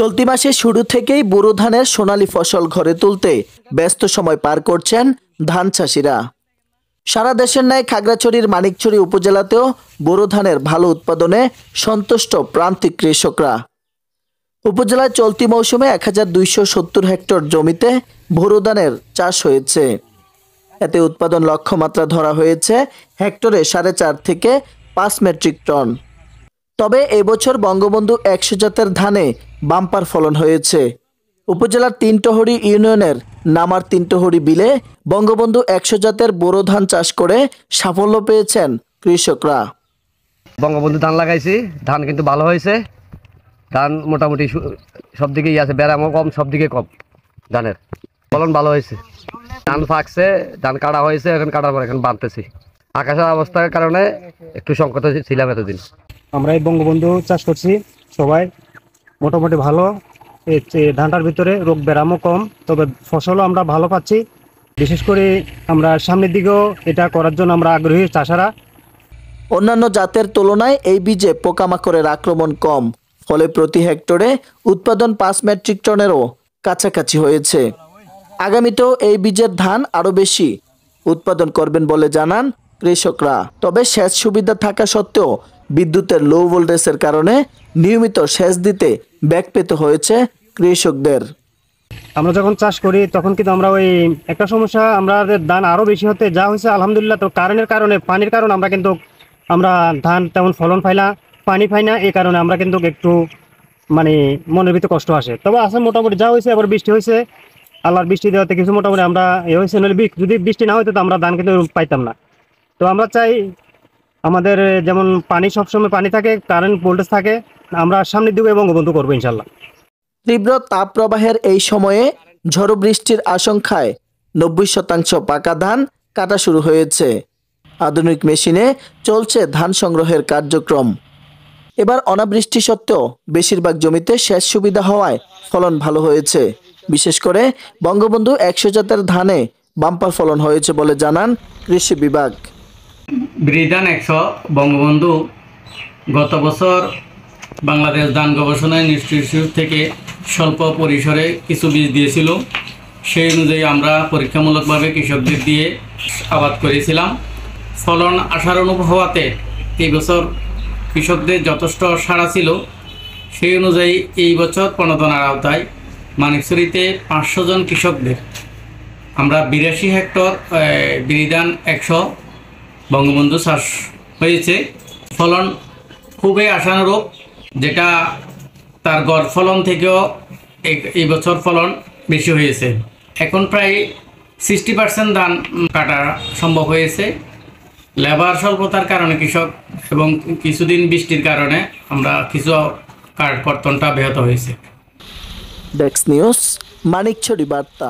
চলতি মাসের শুরু থেকেই বোরো ধানের সোনালী ফসল ঘরে তুলতে ব্যস্ত সময় পার করছেন ধান চাষিরা। সারা দেশের ন্যায় খাগড়াছড়ির মানিকছড়ি উপজেলাতেও বোরো ধানের ভালো উৎপাদনে সন্তুষ্ট প্রান্তিক কৃষকরা। উপজেলায় চলতি মৌসুমে 1270 হেক্টর জমিতে বোরো ধানের চাষ হয়েছে। এতে উৎপাদন লক্ষ্যমাত্রা ধরা হয়েছে হেক্টরে 4.5 থেকে 5 মেট্রিক টন। তবে এবছর বঙ্গবন্ধু 100 জাতের ধানে বাম্পার ফলন হয়েছে। উপজেলার তিনটহরি ইউনিয়নের নামার তিনটহরি বিলে বঙ্গবন্ধু 100 জাতের বোরো ধান চাষ করে সাফল্য পেয়েছেন কৃষকরা। বঙ্গবন্ধু ধান লাগাইছি, ধান কিন্তু ভালো হয়েছে। ধান মোটামুটি সব দিকেই আছে, ব্যারামও কম, সব দিকে কম। ধানের ফলন ভালো হয়েছে। ধান ফাঁকছে, ধান কাটা হয়েছে, এখন কাটার পর এখন বাঁধতেছি। আকাশের অবস্থার কারণে একটু সংকটে ছিলাম এতদিন। আমরা এই বঙ্গবন্ধু চাষ করছি, সবাই মোটামুটি ভালো। ধানটার ভিতরে রোগ ব্যারামও কম, তবে ফসলও আমরা ভালো পাচ্ছি। বিশেষ করে আমরা সামনের দিকেও এটা করার জন্য আমরা আগ্রহী চাষারা। অন্যান্য জাতের তুলনায় এই বীজে পোকামাকড়ের আক্রমণ কম, ফলে প্রতি হেক্টরে উৎপাদন 5 মেট্রিক টনেরও কাছাকাছি হয়েছে। আগামীতেও এই বীজের ধান আরও বেশি উৎপাদন করবেন বলে জানান কৃষকরা। তবে সেচ সুবিধা থাকা সত্ত্বেও বিদ্যুতের লো ভোল্টেজের কারণে নিয়মিত সেচ দিতে ব্যাক পেতে হয়েছে কৃষকদের। আমরা যখন চাষ করি তখন কিন্তু আমরা ওই একটা সমস্যা, আমাদের ধান আরও বেশি হতে যা হয়েছে আলহামদুলিল্লাহ। তো কারেন্টের কারণে, পানির কারণে আমরা ধান তেমন ফলন পাই না, পানি পাই না। এই কারণে আমরা কিন্তু একটু মনের ভিতরে কষ্ট আসে। তবে আসলে মোটামুটি যা হয়েছে, এবার বৃষ্টি হয়েছে, আল্লাহর বৃষ্টি দেওয়াতে কিছু মোটামুটি আমরা হয়েছে। যদি বৃষ্টি না হতো তো আমরা ধান কিন্তু পাইতাম না। তো আমরা চাই আমাদের যেমন পানি সবসময় পানি থাকে, কারেন্ট ভোল্টেজ থাকে, আমরা সামনের দিকে বঙ্গবন্ধু করবো ইনশাল্লাহ। তীব্র তাপপ্রবাহের এই সময়ে ঝড়ো বৃষ্টির আশঙ্কায় 90% পাকা ধান কাটা শুরু হয়েছে। আধুনিক মেশিনে চলছে ধান সংগ্রহের কার্যক্রম। এবার অনাবৃষ্টি সত্ত্বেও বেশিরভাগ জমিতে সেচ সুবিধা হওয়ায় ফলন ভালো হয়েছে। বিশেষ করে বঙ্গবন্ধু 100 জাতের ধানে বাম্পার ফলন হয়েছে বলে জানান কৃষি বিভাগ। বিধান 100 বঙ্গবন্ধু গত বছর বাংলাদেশ ধান গবেষণা ইনস্টিটিউট থেকে স্বল্প পরিসরে কিছু বীজ দিয়েছিল। সেই অনুযায়ী আমরা পরীক্ষামূলকভাবে কৃষকদের দিয়ে আবাদ করেছিলাম। ফলন আশার অনুভব হওয়াতে এই বছর কৃষকদের যথেষ্ট সাড়া ছিল। সেই অনুযায়ী এই বছর প্রণোদনার আওতায় মানিকছড়িতে 500 জন কৃষকদের আমরা 82 হেক্টর বিধান 100 বঙ্গবন্ধু চাষ হয়েছে। ফলন খুবই আশানুরূপ, যেটা তার গড় ফলন থেকেও এই বছর ফলন বেশি হয়েছে। এখন প্রায় 60% ধান কাটা সম্ভব হয়েছে। লেবার স্বল্পতার কারণে কৃষক এবং কিছুদিন বৃষ্টির কারণে আমরা কিছু কাঠ কর্তনটা ব্যাহত হয়েছে। ডেস্ক নিউজ, মানিকছড়ি বার্তা।